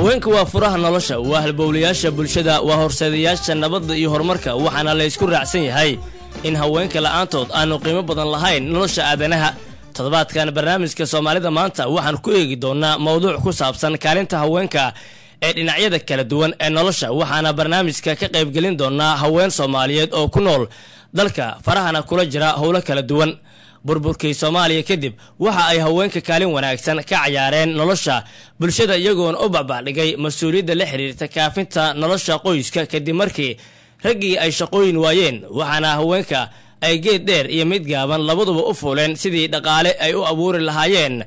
haweenku waa furaha nolosha waa halbowlayaasha bulshada waa horseedayaasha nabadda iyo horumarka waxaana la isku raacsan yahay in haweenka la'aantood aanu qiimo badan lahayn nolosha aadanaha toddobaadkan barnaamijka Soomaalida maanta waxaan ku eegi doonaa mowduuc ku saabsan kaalinta haweenka ee dhinacyada kala duwan ee nolosha waxaana barnaamijka ka qayb gelin doonaa haween Soomaaliyeed oo ku nool dalka farahana kula jira howlo kala duwan burburkii Soomaaliya kadib waxa ay haweenka kaalin wanaagsan ka ciyaareen nolosha bulshada iyagoon u babacdhigay mas'uuliyadda la xiriirta kaafinta nolosha qoyska kadib markii raggii ay shaqooyin waayeen waxaana haweenka ay geed dheer iyo mid gaaban labaduba u fuuleen sidii dhaqaale ay u abuuri lahaayeen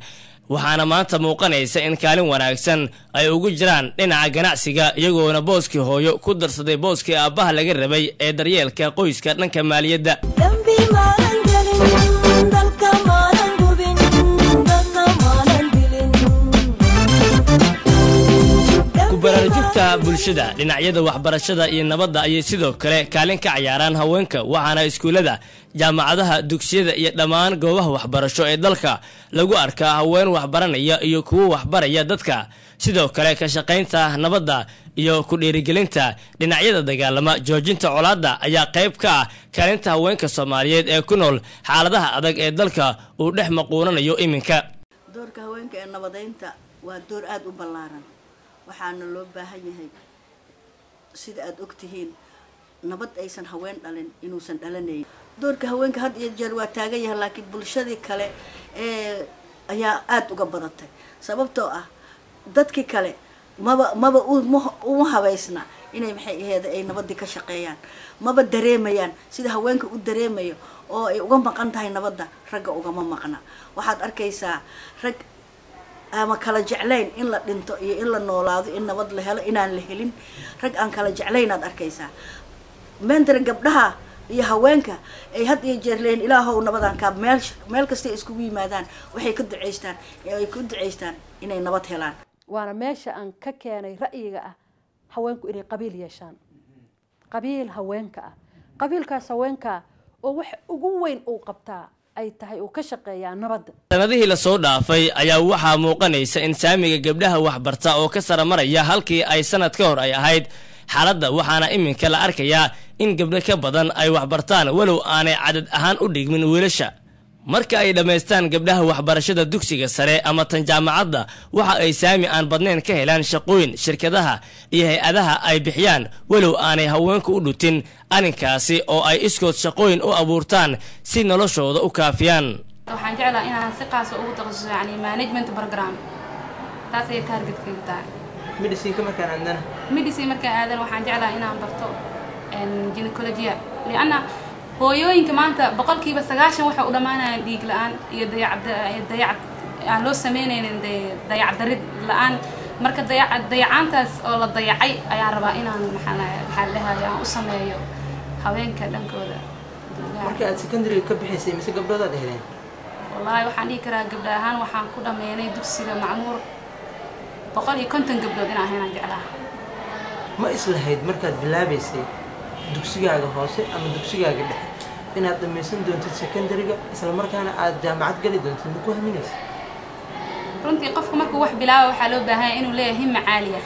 waxaana maanta muuqanaysa in kaalin wanaagsan ay ugu jiraan dhinaca ganacsiga iyagoona booskii hooyo ku darsaday booskii aabbaha laga rabay ee daryeelka qoyska dhanka maaliyadda baraarujinta bulshada dhinacyada waxbarashada iyo nabadda ayay sidoo kale kaalin ka ciyaaraan haweenka waxaana iskuulada jaamacadaha dugsiyada iyo dhammaan goobaha waxbarasho ee dalka lagu arkaa haween waxbaranaya iyo kuwa waxbaraya dadka sidoo kale ka shaqaynta nabadda iyo ku dhiirigelinta dhinacyada dagaalama joojinta colaadda ayaa qayb ka ah kaalinta haweenka Soomaaliyeed ee ku nool xaaladaha adag ee dalka uu dhex maquunanayo iminka doorka haweenka ee nabadeynta waa door aad u ballaaran waxaana loo baahan yahay sida aad ogtihiin nabad aysan haween dhalin inuusan dhalanayn doorka haweenka had iyo jeer waa taagan yahay laakiin bulshadii kale ayaa aad uga badatay sababtoo ah dadkii kale maba uma habaysna inay maxay ahayd ay nabadii ka shaqeeyaan maba dareemayaan sida haweenka u dareemayo oo ay uga maqan tahay nabadda ragga ugama maqna waxaad arkaysaa rag ama kala jeclayn in la dhinto iyo in la noolaado in nabad la helo inaan la helin rag aan kala jeclayn aad arkaysaa mentor gabdhaha iyo haweenka ay had iyo jeer leen ilaahow nabadan ka meel kasta isku yimaadaan waxay ku duceystaan inay nabad helaan waana meesha aan ka keenay ra'yiga ah haweenku inay qabiil yeeshaan qabiil haweenka ah qabiilkaas haweenka oo wax ugu weyn uu qabtaa ay tahay oo ka shaqeeyaa nabadda sanadihii la soo dhaafay ayaa waxaa muuqanaysa in saamiga gabdhaha waxbarta oo ka saramaraya halkii ay sanad ka hor ay ahayd xaaladda waxaana iminka la arkayaa in gabdho ka badan ay waxbartaan walow aanay cadad ahaan u dhigmin wiilasha marka ay dhammaystaan gabdhaha waxbarashada dugsiga sare ama tan jaamacadda waxa ay saami aan badnayn ka helaan shaqooyin shirkadaha iyo hay-adaha ay bixiyaan walow aanay haweenku u dhutin arrinkaasi oo ay iskood shaqooyin u abuurtaan si noloshooda u kaafiyaan waxaan jeclaa inaan si qaas ugu takhasuso yani management program taas ay targetkaygu tahay medicine markaan aadan waxaan jeclaa inaan barto gynecology lianna hooyooyinka maanta boqolkiiba 90 waxa u dhamaanayaan dhiig la'aan iyo dayac aan loo sameeyeen dayac darid la'aan marka dayacaantaas oo la dayacay ayaan rabaa inaan maxaa u sameeyo haweenka dhankooda marka aad secondary ka bixisay mise gabdhood aad heleen wallahi waxaan dhigi karaa gabdho ahaan waxaan ku dhameeyay dugsiga macmuur 150 gabdhood inaan ahayn jeclaa ma islahayd markaad bilaabaysay dugsigaaga hoose ama dugsigaaga dhexe inaad dhameysan doontid secondary-ga isla markaana aad jaamacad gali doontid ma ku haminaysa runtii qofku markuu wax bilaabo waxaa loo baahan yahay inuu leeyahay himma caali ah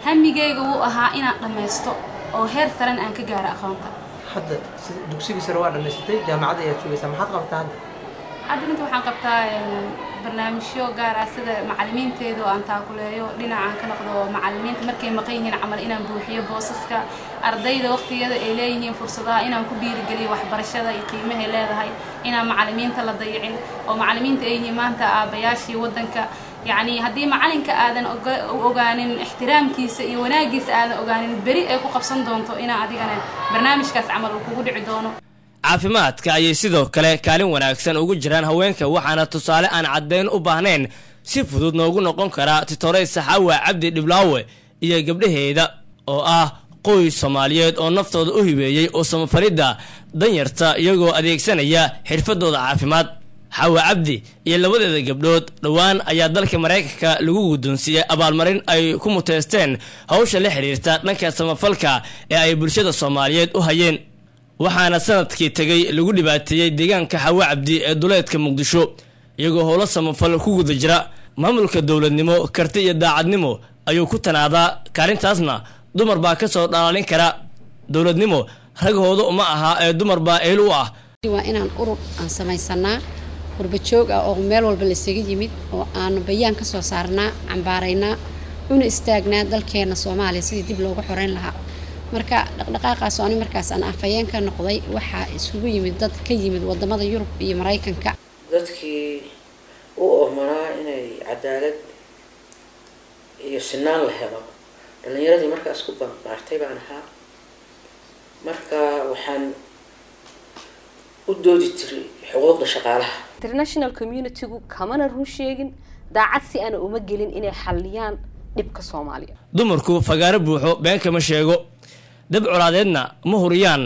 hamigayga wuu ahaa inaan dhameysto oo heer saran aan ka gaaro aqoonta hadda dugsiga sare waa dhameysatay jaamacad ayaad sugaysaa maxaad qabtaa hadda inta waxaan qabtaa barnaamijyo gaar ah sida macallimiinteedu aan taakuleeyo dhinacaan ka noqdo macallimiinta markay maqan yihiin camal inaan buuxiyo boosaska ardayda waqtiyada ay leeyihiin fursadaha inaan ku dhiirigeliyo waxbarashada iyo qiimaha leedahay inaan macallimiinta la dayicin oo macallimiinta ay yihiin maanta aabayaashii wadanka yani haddii macallinka aadan ogaanin ixtiraamkiisa iyo wanaagiisa aadan ogaanin beri ay ku qabsan doonto inaan adigana barnaamijkaas camal uu kugu dhici doono caafimaadka ayay sidoo kale kaalin wanaagsan ugu jiraan haweenka waxaana tusaale aan caddeyn u baahnayn si fudud noogu noqon karaa Titoray Saxawa Cabdi Dhiblaawe iyo gabdhaheeda oo ah qoys Soomaaliyeed oo naftooda u hibeeyay oo samafalida danyarta iyagoo adeegsanaya xirfadooda caafimaad Xawa Cabdi iyo labadeeda gabdhood dhawaan ayaa dalka Mareykanka lagu guddoonsiiyay abaalmarin ay ku muteesteen hawsha la xiriirta dhanka samafalka ee ay bulshada Soomaaliyeed u hayeen waxaana sanadkii tagay lagu dhibaateeyay deegaanka Xawa Cabdi ee duleedka Muqdisho iyagoo howlo samafal ku guda jira maamulka dawladnimo karti iyo daacadnimo ayuu ku tanaadaa kaalintaasna dumar baa ka soo dhalaalin kara dowladnimo ragooda uma aha ee dumar baa eel u ah waa inaan urur aan samaysanaa qurba joog ah oo meel walba la isaga yimid oo aan bayaan ka soo saarnaa cambaaraynaa una istaagnaa dalkeena Soomaaliya sidii dib loogu xoreyn lahaa marka dhaqdhaqaaqaas oo markaas aan afayeen ka noqday waxa isugu yimid dad ka yimid wadamada Yurub iyo Mareykanka dadkii u oomanaa inay cadaalad iyo sinaan la helo dhalinyaradii markaas ku baartay baan ahaa marka waxaan u doodi jiray xuquuqda shaqaalaha international community-gu kamana run sheegin daacad si aan uma gelin inay xalliyaan dhibka Soomaaliya dumarku fagaaro buuxo been kama sheego dab colaadeedna ma huriyaan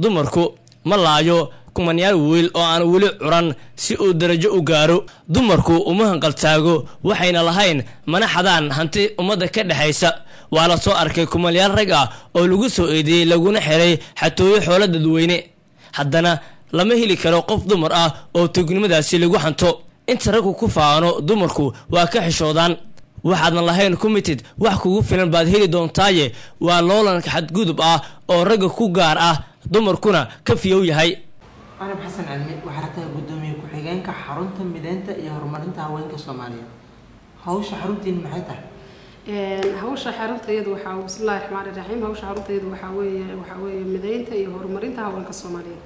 dumarku ma laayo kumanyaal wiil oo aan weli curan si uu darajo u gaaro dumarku uma hanqaltaago waxayna lahayn mana xadaan hanti umada ka dhaxaysa waa la soo arkay kumanyaal rag ah oo lagu soo eedeeyay laguna xiray xatooyo xoolo dadweyne haddana lama heli karo qof dumar ah oo tugnimadaasi lagu xanto inta raggu ku faano dumarku waa ka xishoodaan waxaadan lahayn committed wax kugu filan baad heli doontaaye waa loolanka xadgudub ah oo ragga ku gaar ah dumarkuna ka fiyow yahay أنا بحسن علمي وحركة قدومي كحجانك حرونت ميدانتا يا هرمانتا وينك الصومالية هوش حرونتي المحيطة هوش حرونتا يد وحاو بسم الله الرحمن الرحيم هوش حرونتا يد وحاوي ميدانتا يا هرمانتا وينك الصومالية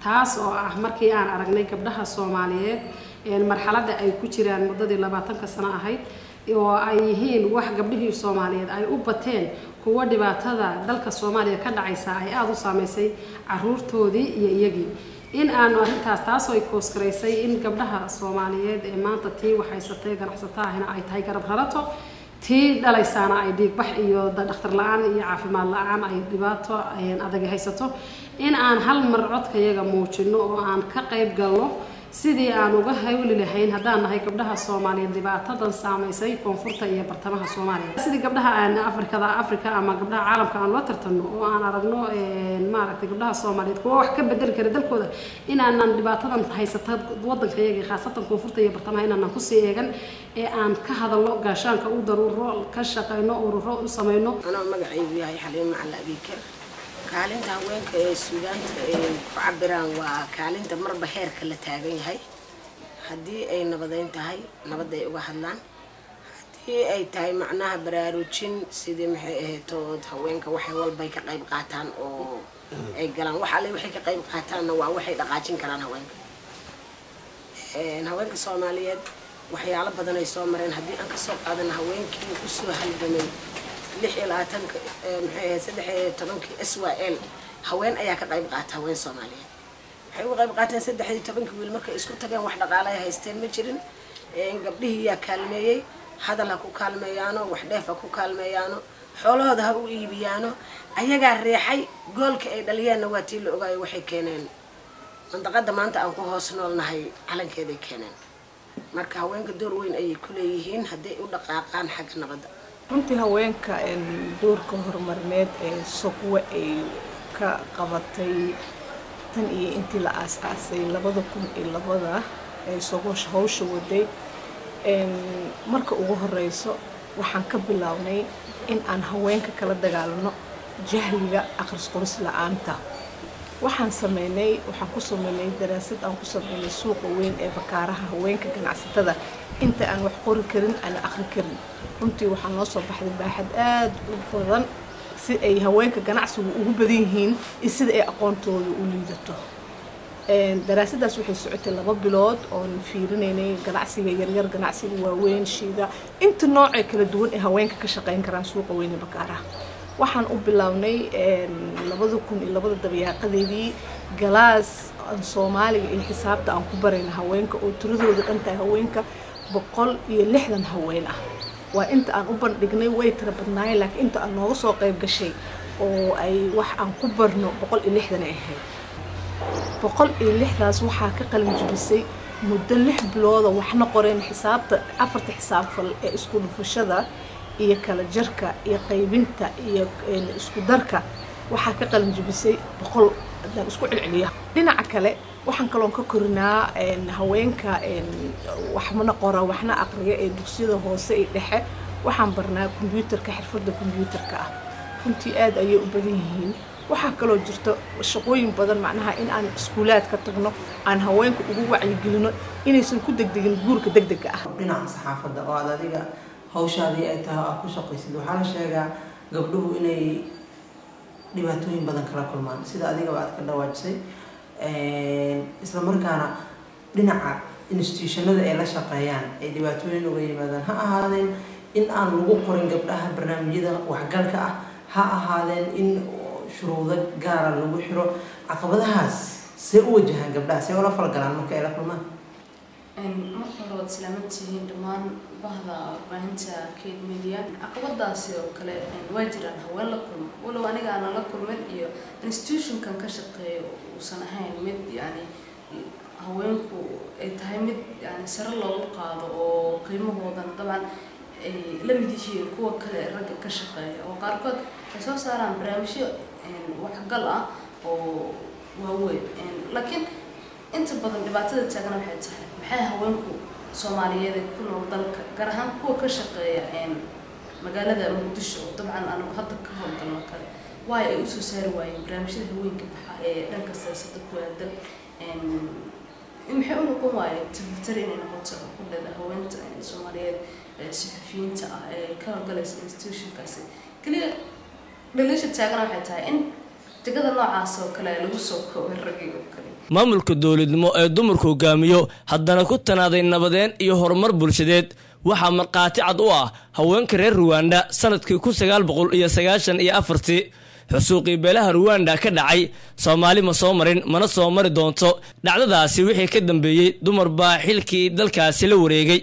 taas oo ah markii aan aragnay gabdhaha Soomaaliyeed ee marxaladda ay ku jiraan muddadii 20 sano ahayd oo ay yihiin wax gabdhihii Soomaaliyeed ay u bateen kuwa dhibaatada dalka Soomaaliya ka dhacaysa ay aad u saameysay caruurtoodii iyo iyagii in aan arintaas taas oo ay koosgareysay in gabdhaha Soomaaliyeed ee maanta tii waxaysatay ganacsataahina ay tahay garab rarato tii dhalaysaana ay dhiigbax iyo dhakhtar la'aan iyo caafimaad la'aan ay dhibaato ay adag haysato in aan hal mar codkayaga muujino oo aan ka qayb galno sidii aan uga hawli lahayn haddaan nahay gabdhaha Soomaaliyeed dhibaatadan saameysay koonfurta iyo bartamaha Soomaaliya sidii gabdhaha aan Afrika ama gabdhaha caalamka aan la tartano oo aan aragno maaragtay gabdhaha Soomaaliyeed kuwa wax ka bedel kara dalkooda in aan dhibaatadan haysata wadankayaga khaasatan koonfurta iyo bartamaha in aan ku sii eegan ee aan ka hadalno gaashaanka u daruuro ka shaqeyno ururo u sameeyno ana magacaygu yahay Xaliimo Macalin Abiikar kaalinta haweenka ee Suudaanta ay ku cabiraan waa kaalinta marba heerka la taagan yahay haddii ay nabadeyn tahay nabad ay uga hadlaan haddii ay tahay macnaha baraarujin sidii maxay ahayd haweenka waxay walba ka qayb qaataan oo ay galaan waxa alle waxay ka qayb qaataanna waa waxay dhaqaajin karaan haweenka haweenka Soomaaliyeed waxyaalo badan ay soo mareen haddii aan ka soo qaadano haweenkii ku soo halgamay 13 SYL haween ayaa ka qayb qaata haween Soomaaliyeed waxay uga qayb qaateen 13 wiil markay isku tageen wax dhaqaale ay haysteen ma jirin gabdhihii yaa kaalmeeyay hadal ha ku kaalmeeyaano wax dheef ha ku kaalmeeyaano xoolahooda ha u iibiyaano ayagaa reexay goolka ay dhaliyeenna waa tii la ogaayo waxay keeneen mandaqada maanta aan ku hoos noolnahay calankeeday keeneen marka haweenka door weyn ayay ku leeyihiin haddii u dhaqaaqaan xagga nabadda runtii haweenka doorka horumarineed ee Sokwe ay ka qabatay tan iyo intii la aasaasay 2002 ee Sokwe hawsha waday marka ugu horeyso waxaan ka bilownay in aan haweenka kala dagaalano jahliga aqris qoris la'aanta waxaan ku sameynay daraasad aan ku sameynay suuqa weyn ee bakaaraha haweenka ganacsatada inta aan wax qori karin aan akhri karin runtii waxaan noo soo baxday baaxad aad u badan si ay haweenka ganacsigu ugu badan yihiin sida ay aqoontooda u liidato daraasadaas waxay socotay 2 bilood oo fiirinaynay ganacsiga yaryar ganacsiga waaweyn shiida inta nooc kala duwan ee haweenka ka shaqeyn karaan suuqa weyn ee bakaaraha waxaan u bilownay 2002 dabiyaaqadeedii galaas Soomaaliga iyo xisaabta aan ku barayna haweenka oo tiradooda dhantahay haweenka 160 haween ah waa inta aan u bandhignay way tira badnaayeen laakiin inta aan nooga soo qayb gashay oo ay wax aan ku barno 160 ay ahayd 160daas waxaa ka qalin jabisay muddo 6 bilood waxna qoreen xisaabta 4 xisaab fal ee isku dhufashada iyo kala jarka iyo qaybinta iyo isku darka waxaa ka qalin jabisay 100 hadaan isku cilciliya dhinaca kale waxaan kaloon ka korinaa haweenka waxna qora waxna aqriya ee dugsiyada hoose ee dhexe waxaan barnaa kombiyuutarka xirfadda kombiyuutarka ah runtii aad ayay u badan yihiin waxaa kaloo jirta shaqooyin badan macnaha in aan iskuulaad ka tagno aan haweenka ugu wacyigelino inaysan ku degdegin guurka degdega ah dhinaca saxaafadda oo aad adiga hawshaadii ay tahay aad ku shaqaysid waxaa la sheegaa gabdhuhu inay dhibaatooyin badan kala kulmaan sida adigaba aad ka dhawaajisay isla markaana dhinaca institutionada ay la shaqeeyaan ay dhibaatooyin uga yimaadaan ha ahaadeen in aan lagu qorin gabdhaha barnaamijyada waxgalka ah ha ahaadeen in shuruudo gaara lagu xiro caqabadahaas see u wajahaan gabdhaha see ula falgalaan marka ay la kulmaan marka hore waad islaamantihiin dhammaan bahda warbaahinta Kate Media caqabadaasi oo kale waa jiraan haween la kulmo walow aniga aan la kulmin iyo institutionkan ka shaqeeyo uusan ahayn mid yani haweenku ay tahay mid yani sare loogu qaado oo qiimahoodan dabcan ay la mid yihiin kuwa kale ragga ka shaqeeya oo qaarkood ay soo saaraan barnaamijyo waxgal ah oo waaweyn laakiin inta badan dhibaatada taagan waxay tahay maxay haweenku Soomaaliyeed ku nool dalka gaar ahaan kuwa ka shaqeeya magaalada Muqdisho dabcan aanu hadda ka howlgalno kale way ay u soo saari waayeen barnaamijyada haweenka baxa ee dhanka siyaasadda ku aadan maxay u noqon waayeen tabtari inay noqoto ku dheeda haweenta Soomaaliyeed saxafiyiinta ah ee ka howlgalaysa institutionkaasi kaliya dhalisha taagan waxay tahay in jagada noocaas oo kale lagu soo koobay ragga oo kale maamulka dawladnimo ee dumarku hogaamiyo haddana ku tanaaday nabadeen iyo horumar bulshadeed waxaa marqaati cad u ah haweenka reer Rwanda sanadkii 1994 xusuuqii beelaha Rwanda ka dhacay Soomaali ma soo marin mana soo mari doonto dhacdadaasi wixii ka dambeeyay dumar baa xilkii dalkaasi la wareegay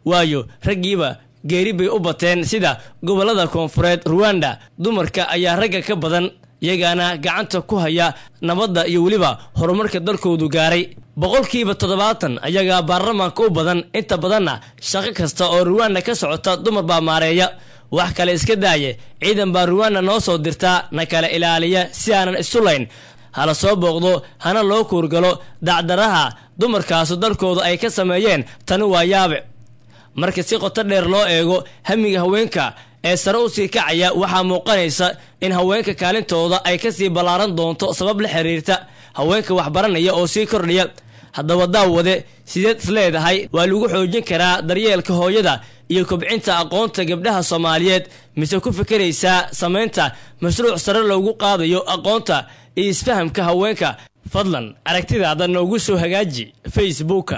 waayo raggiiba geeri bay u bateen sida gobolada koonfureed Rwanda dumarka ayaa ragga ka badan iyagana gacanta ku haya nabadda iyo waliba horumarka dalkoodu gaaray boqolkiiba 70 ayaga baarlamaanka u badan inta badanna shaqo kasta oo Rwanda ka socota dumar baa maareeya wax kale iska daaye ciidan baa Rwanda noo soo dirtaa na kala ilaaliya si aanan isu layn hala soo booqdo hana loo kuurgalo dacdaraha dumarkaas dalkooda ay ka sameeyeen tan waa yaabe marka si qoto dheer loo eego hamiga haweenka ee sare u sii kacaya waxaa muuqanaysa in haweenka kaalintooda ay ka sii balaaran doonto sabab la xiriirta haweenka wax baranaya oo sii kordhiya haddaba daawade sideed isleedahay waa lagu xoojin karaa daryeelka hooyada iyo kobcinta aqoonta gabdhaha Soomaaliyeed mise ku fikiraysaa samaynta mashruuc sare loogu qaadayo aqoonta iyo isfahamka haweenka fadlan aragtidaada noogu soo hagaaji Facebook